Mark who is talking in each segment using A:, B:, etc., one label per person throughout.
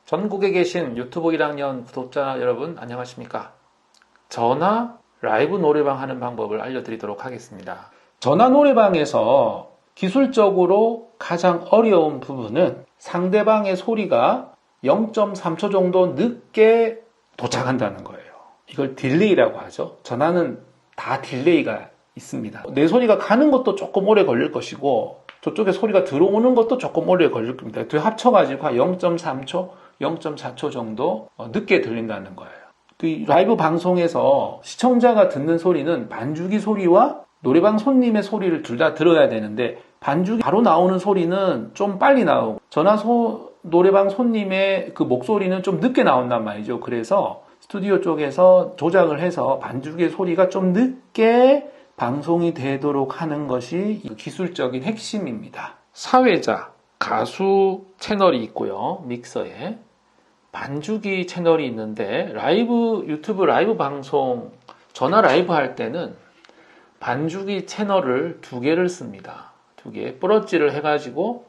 A: 전국에 계신 유튜브 1학년 구독자 여러분 안녕하십니까? 전화 라이브 노래방 하는 방법을 알려드리도록 하겠습니다. 전화 노래방에서 기술적으로 가장 어려운 부분은 상대방의 소리가 0.3초 정도 늦게 도착한다는 거예요. 이걸 딜레이라고 하죠. 전화는 다 딜레이가 있습니다. 내 소리가 가는 것도 조금 오래 걸릴 것이고 저쪽에 소리가 들어오는 것도 조금 오래 걸릴 겁니다. 두 합쳐가지고 한 0.3초, 0.4초 정도 늦게 들린다는 거예요. 그 라이브 방송에서 시청자가 듣는 소리는 반주기 소리와 노래방 손님의 소리를 둘 다 들어야 되는데 반주기 바로 나오는 소리는 좀 빨리 나오고 노래방 손님의 그 목소리는 좀 늦게 나온단 말이죠. 그래서 스튜디오 쪽에서 조작을 해서 반주기의 소리가 좀 늦게 방송이 되도록 하는 것이 기술적인 핵심입니다. 사회자, 가수 채널이 있고요. 믹서에 반주기 채널이 있는데 유튜브 라이브 방송 전화 라이브 할 때는 반주기 채널을 2개를 씁니다. 2개 뿌러지를 해가지고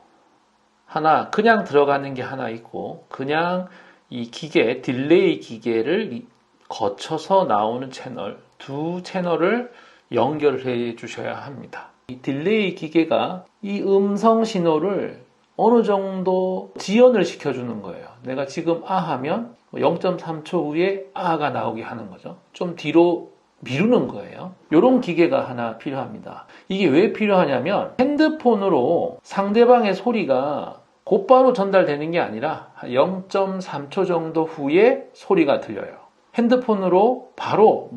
A: 하나 그냥 들어가는 게 하나 있고 그냥 이 기계 딜레이 기계를 거쳐서 나오는 채널 두 채널을 연결해 주셔야 합니다. 이 딜레이 기계가 이 음성 신호를 어느 정도 지연을 시켜주는 거예요. 내가 지금 아 하면 0.3초 후에 아가 나오게 하는 거죠. 좀 뒤로 미루는 거예요. 이런 기계가 하나 필요합니다. 이게 왜 필요하냐면 핸드폰으로 상대방의 소리가 곧바로 전달되는 게 아니라 0.3초 정도 후에 소리가 들려요. 핸드폰으로 바로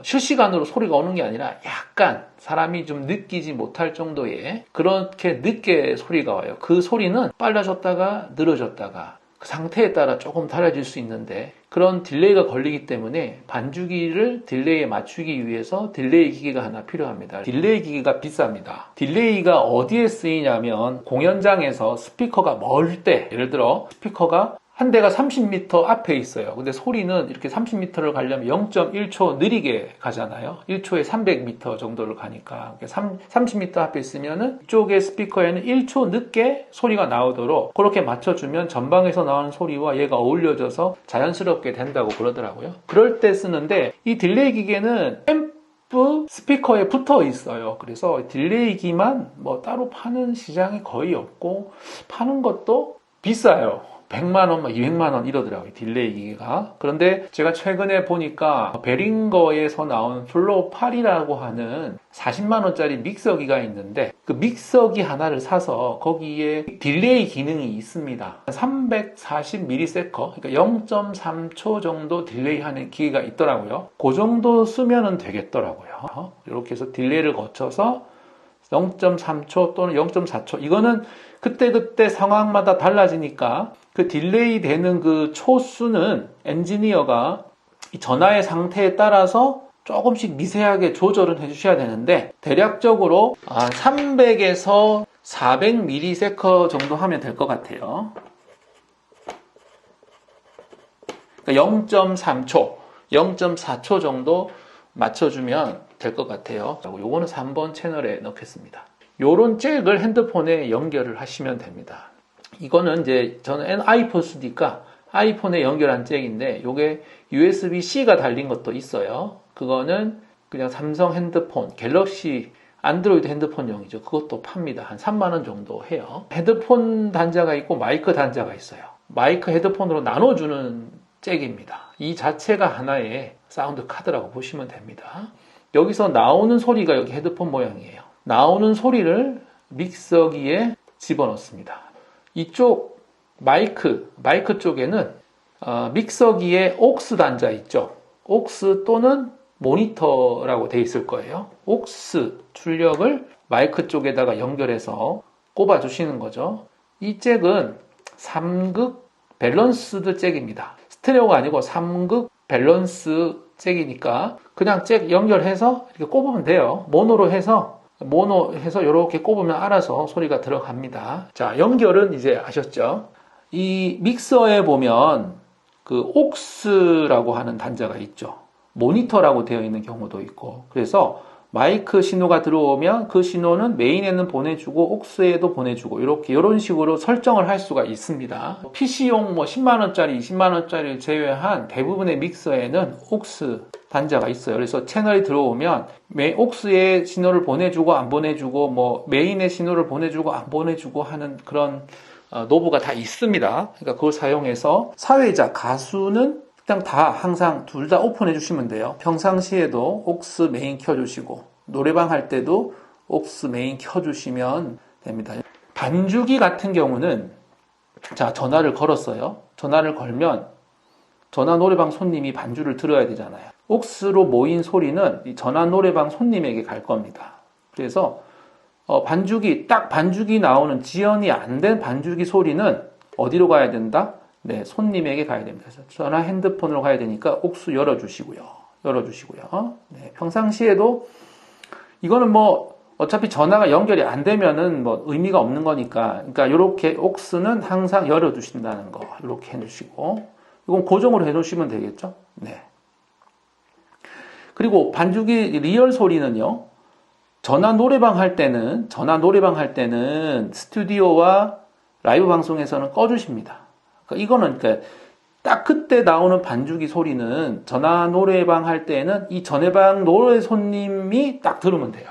A: 실시간으로 소리가 오는 게 아니라 약간 사람이 좀 느끼지 못할 정도의 그렇게 늦게 소리가 와요. 그 소리는 빨라졌다가 늘어졌다가 그 상태에 따라 조금 달라질 수 있는데 그런 딜레이가 걸리기 때문에 반주기를 딜레이에 맞추기 위해서 딜레이 기계가 하나 필요합니다. 딜레이 기계가 비쌉니다. 딜레이가 어디에 쓰이냐면 공연장에서 스피커가 멀 때 예를 들어 스피커가 한 대가 30m 앞에 있어요. 근데 소리는 이렇게 30m를 가려면 0.1초 느리게 가잖아요. 1초에 300m 정도를 가니까 30m 앞에 있으면은 이쪽의 스피커에는 1초 늦게 소리가 나오도록 그렇게 맞춰주면 전방에서 나오는 소리와 얘가 어울려져서 자연스럽게 된다고 그러더라고요. 그럴 때 쓰는데 이 딜레이 기계는 앰프 스피커에 붙어 있어요. 그래서 딜레이기만 따로 파는 시장이 거의 없고 파는 것도 비싸요. 100만원, 200만원 이러더라고요. 딜레이 기계가. 그런데 제가 최근에 보니까 베링거에서 나온 플로우 8이라고 하는 40만원짜리 믹서기가 있는데 그 믹서기 하나를 사서 거기에 딜레이 기능이 있습니다. 340ms, 그러니까 0.3초 정도 딜레이 하는 기계가 있더라고요. 그 정도 쓰면은 되겠더라고요. 이렇게 해서 딜레이를 거쳐서 0.3초 또는 0.4초 이거는 그때그때 상황마다 달라지니까 그 딜레이 되는 그 초수는 엔지니어가 이 전화의 상태에 따라서 조금씩 미세하게 조절을 해주셔야 되는데 대략적으로 300에서 400ms 정도 하면 될 것 같아요. 그러니까 0.3초, 0.4초 정도 맞춰주면 될 것 같아요. 요거는 3번 채널에 넣겠습니다. 요런 잭을 핸드폰에 연결을 하시면 됩니다. 이거는 이제 저는 아이폰 쓰니까 아이폰에 연결한 잭인데 요게 USB-C가 달린 것도 있어요. 그거는 그냥 삼성 핸드폰, 갤럭시 안드로이드 핸드폰용이죠. 그것도 팝니다. 한 3만원 정도 해요. 헤드폰 단자가 있고 마이크 단자가 있어요. 마이크 헤드폰으로 나눠주는 잭입니다. 이 자체가 하나의 사운드 카드라고 보시면 됩니다. 여기서 나오는 소리가 여기 헤드폰 모양이에요. 나오는 소리를 믹서기에 집어넣습니다. 이쪽 마이크 쪽에는 믹서기에 옥스 단자 있죠. 옥스 또는 모니터라고 돼 있을 거예요. 옥스 출력을 마이크 쪽에다가 연결해서 꼽아 주시는 거죠. 이 잭은 3극 밸런스드 잭입니다. 스테레오가 아니고 3극 밸런스 잭이니까 그냥 잭 연결해서 이렇게 꼽으면 돼요. 모노로 해서 이렇게 꼽으면 알아서 소리가 들어갑니다. 자, 연결은 이제 아셨죠? 이 믹서에 보면 그 옥스라고 하는 단자가 있죠. 모니터라고 되어 있는 경우도 있고. 그래서 마이크 신호가 들어오면 그 신호는 메인에는 보내주고 옥스에도 보내주고 이런 식으로 설정을 할 수가 있습니다. PC용 10만원짜리, 20만원짜리 제외한 대부분의 믹서에는 옥스 단자가 있어요. 그래서 채널이 들어오면 옥스에 신호를 보내주고 안 보내주고 메인의 신호를 보내주고 안 보내주고 하는 그런 노브가 다 있습니다. 그러니까 그걸 사용해서 사회자, 가수는 그냥 다 항상 둘 다 오픈해 주시면 돼요. 평상시에도 옥스 메인 켜주시고 노래방 할 때도 옥스 메인 켜주시면 됩니다. 반주기 같은 경우는 자, 전화를 걸었어요. 전화를 걸면 전화 노래방 손님이 반주를 들어야 되잖아요. 옥스로 모인 소리는 이 전화 노래방 손님에게 갈 겁니다. 그래서 반주기 나오는 지연이 안 된 반주기 소리는 어디로 가야 된다? 네, 손님에게 가야 됩니다. 그래서 전화 핸드폰으로 가야 되니까 옥스 열어주시고요. 네, 평상시에도 이거는 어차피 전화가 연결이 안 되면은 의미가 없는 거니까, 그러니까 이렇게 옥스는 항상 열어두신다는 거 이렇게 해주시고, 이건 고정으로 해놓으시면 되겠죠. 네. 그리고 반주기 리얼 소리는요. 전화 노래방 할 때는 스튜디오와 라이브 방송에서는 꺼주십니다. 이거는 딱 그때 나오는 반주기 소리는 전화 노래방 할 때는 이 전화방 노래 손님이 딱 들으면 돼요.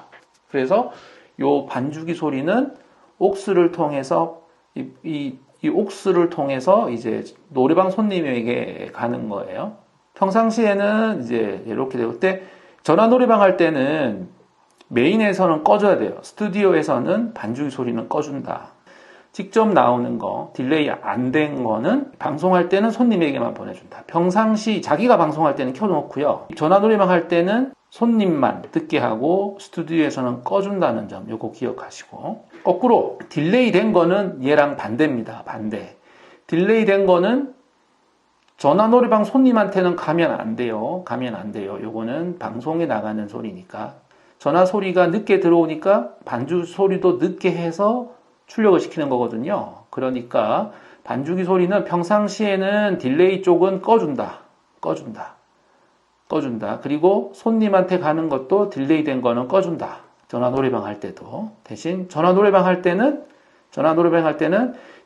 A: 그래서 요 반주기 소리는 옥스를 통해서 이 옥스를 통해서 이제 노래방 손님에게 가는 거예요. 평상시에는 이제 이렇게 되고 때 전화 노래방 할 때는 메인에서는 꺼줘야 돼요. 스튜디오에서는 반주기 소리는 꺼준다. 직접 나오는 거, 딜레이 안 된 거는 방송할 때는 손님에게만 보내준다. 평상시 자기가 방송할 때는 켜놓고요. 전화 노래방 할 때는 손님만 듣게 하고 스튜디오에서는 꺼준다는 점 요거 기억하시고, 거꾸로 딜레이 된 거는 얘랑 반대입니다. 반대. 딜레이 된 거는 전화 노래방 손님한테는 가면 안 돼요. 요거는 방송에 나가는 소리니까. 전화 소리가 늦게 들어오니까 반주 소리도 늦게 해서 출력을 시키는 거거든요. 그러니까 반주기 소리는 평상시에는 딜레이 쪽은 꺼준다. 그리고 손님한테 가는 것도 딜레이 된 거는 꺼준다. 전화 노래방 할 때도. 대신 전화 노래방 할 때는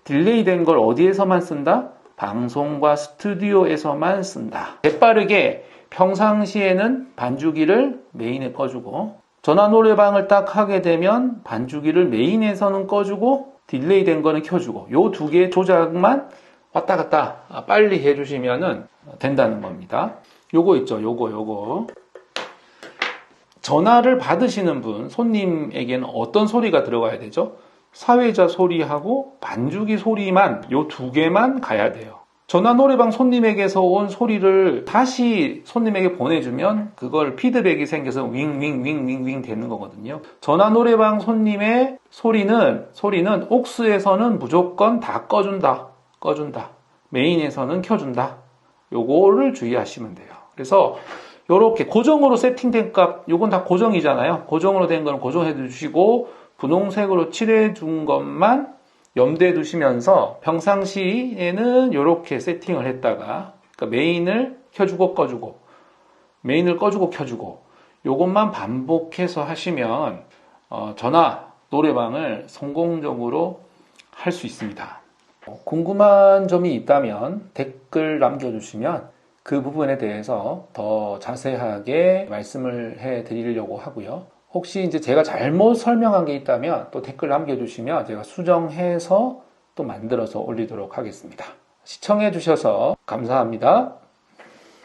A: 딜레이 된 걸 어디에서만 쓴다? 방송과 스튜디오에서만 쓴다. 재빠르게 평상시에는 반주기를 메인에 꺼주고, 전화 노래방을 딱 하게 되면 반주기를 메인에서는 꺼주고 딜레이 된 거는 켜주고, 요 두 개의 조작만 왔다 갔다 빨리 해주시면 된다는 겁니다. 요거 있죠. 요거. 전화를 받으시는 분, 손님에게는 어떤 소리가 들어가야 되죠? 사회자 소리하고 반주기 소리만, 요 두 개만 가야 돼요. 전화 노래방 손님에게서 온 소리를 다시 손님에게 보내주면 그걸 피드백이 생겨서 윙 되는 거거든요. 전화 노래방 손님의 소리는 옥스에서는 무조건 다 꺼준다. 메인에서는 켜준다. 요거를 주의하시면 돼요. 그래서 요렇게 고정으로 세팅된 값, 요건 다 고정이잖아요. 고정으로 된 건 고정해 두시고 분홍색으로 칠해 준 것만 염두에 두시면서 평상시에는 이렇게 세팅을 했다가, 그러니까 메인을 켜주고 꺼주고, 메인을 꺼주고 켜주고, 요것만 반복해서 하시면 전화 노래방을 성공적으로 할 수 있습니다. 궁금한 점이 있다면 댓글 남겨주시면 그 부분에 대해서 더 자세하게 말씀을 해드리려고 하고요. 혹시 이제 제가 잘못 설명한 게 있다면 또 댓글 남겨주시면 제가 수정해서 또 만들어서 올리도록 하겠습니다. 시청해 주셔서 감사합니다.